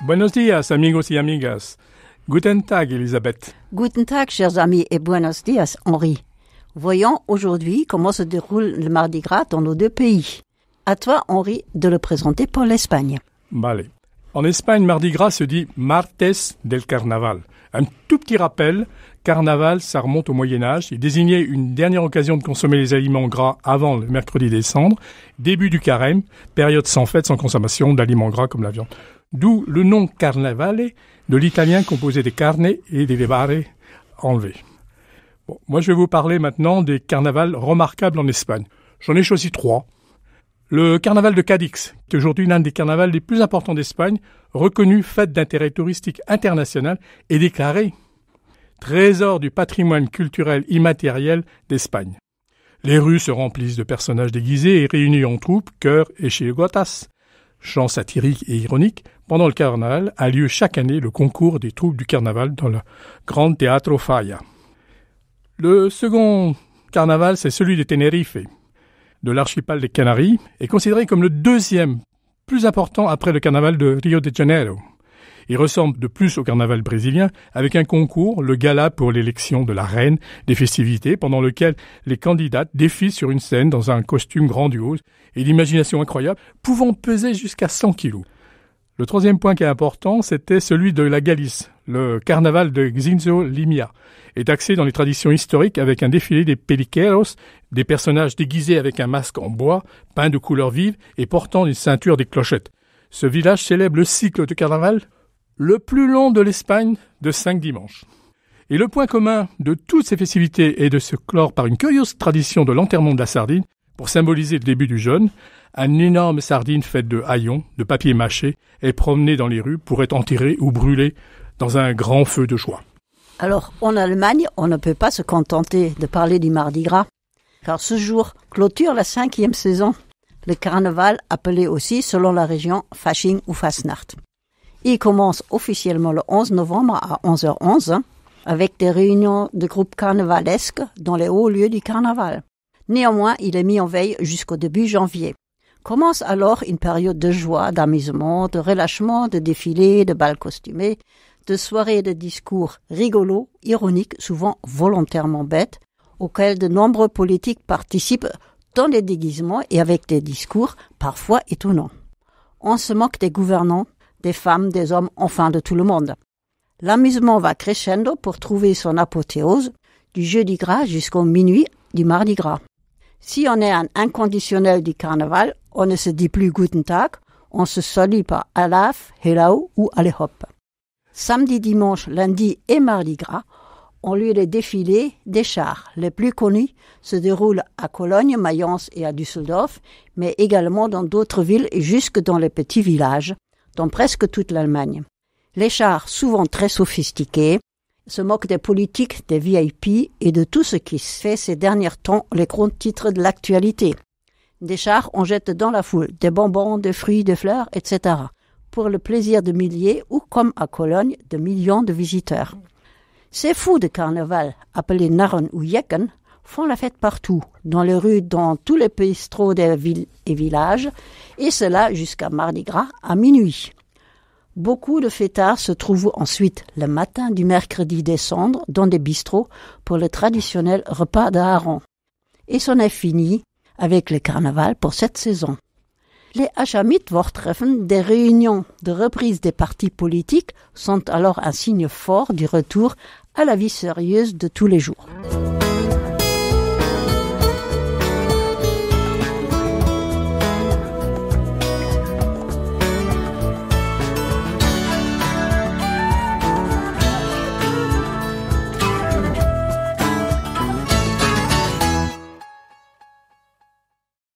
Buenos días, amigos y amigas. Guten Tag, Elisabeth. Guten Tag, chers amis, et buenos días, Henri. Voyons aujourd'hui comment se déroule le Mardi Gras dans nos deux pays. À toi, Henri, de le présenter pour l'Espagne. Vale. En Espagne, Mardi Gras se dit Martes del Carnaval. Un tout petit rappel, Carnaval, ça remonte au Moyen-Âge. Il désignait une dernière occasion de consommer les aliments gras avant le mercredi des cendres, début du carême, période sans fête, sans consommation d'aliments gras comme la viande. D'où le nom Carnevale de l'italien composé des carne et des levare enlevés. Bon, moi, je vais vous parler maintenant des carnavals remarquables en Espagne. J'en ai choisi 3. Le carnaval de Cadix, qui est aujourd'hui l'un des carnavals les plus importants d'Espagne, reconnu fête d'intérêt touristique international et déclaré trésor du patrimoine culturel immatériel d'Espagne. Les rues se remplissent de personnages déguisés et réunis en troupes, chœurs et chirigotas. Chants satiriques et ironiques. Pendant le carnaval a lieu chaque année le concours des troupes du carnaval dans le Grand Teatro Falla. Le second carnaval, c'est celui de Tenerife, de l'archipel des Canaries, est considéré comme le deuxième plus important après le carnaval de Rio de Janeiro. Il ressemble de plus au carnaval brésilien avec un concours, le gala pour l'élection de la reine des festivités, pendant lequel les candidates défilent sur une scène dans un costume grandiose et d'imagination incroyable, pouvant peser jusqu'à 100 kilos. Le troisième point qui est important, c'était celui de la Galice. Le carnaval de Xinzo Limia est axé dans les traditions historiques avec un défilé des peliqueros, des personnages déguisés avec un masque en bois, peints de couleurs vives et portant une ceinture des clochettes. Ce village célèbre le cycle de carnaval le plus long de l'Espagne de 5 dimanches. Et le point commun de toutes ces festivités est de se clore par une curieuse tradition de l'enterrement de la sardine pour symboliser le début du jeûne. Une énorme sardine faite de haillons, de papier mâché, est promenée dans les rues pour être enterrée ou brûlée dans un grand feu de joie. Alors, en Allemagne, on ne peut pas se contenter de parler du Mardi Gras, car ce jour clôture la 5e saison, le carnaval appelé aussi, selon la région, Fasching ou Fastnacht. Il commence officiellement le 11 novembre à 11h11, avec des réunions de groupes carnavalesques dans les hauts lieux du carnaval. Néanmoins, il est mis en veille jusqu'au début janvier. Commence alors une période de joie, d'amusement, de relâchement, de défilés, de bals costumés, de soirées de discours rigolos, ironiques, souvent volontairement bêtes, auxquels de nombreux politiques participent dans des déguisements et avec des discours parfois étonnants. On se moque des gouvernants, des femmes, des hommes, enfin de tout le monde. L'amusement va crescendo pour trouver son apothéose du jeudi gras jusqu'au minuit du mardi gras. Si on est un inconditionnel du carnaval, on ne se dit plus Guten Tag, on se salue par Alaf, Hello ou Allez hop. Samedi, dimanche, lundi et mardi gras ont lieu les défilés des chars. Les plus connus se déroulent à Cologne, Mayence et à Düsseldorf, mais également dans d'autres villes et jusque dans les petits villages, dans presque toute l'Allemagne. Les chars, souvent très sophistiqués, se moquent des politiques, des VIP et de tout ce qui se fait ces derniers temps les grands titres de l'actualité. Des chars, on jette dans la foule des bonbons, des fruits, des fleurs, etc. pour le plaisir de milliers ou, comme à Cologne, de millions de visiteurs. Ces fous de carnaval, appelés Narren ou Jecken, font la fête partout, dans les rues, dans tous les bistrots des villes et villages, et cela jusqu'à Mardi Gras à minuit. Beaucoup de fêtards se trouvent ensuite le matin du mercredi des cendres dans des bistrots pour le traditionnel repas d'Aaron. Et c'en est fini avec le carnaval pour cette saison. Les Aschermittwoch-Treffen, des réunions de reprise des partis politiques, sont alors un signe fort du retour à la vie sérieuse de tous les jours.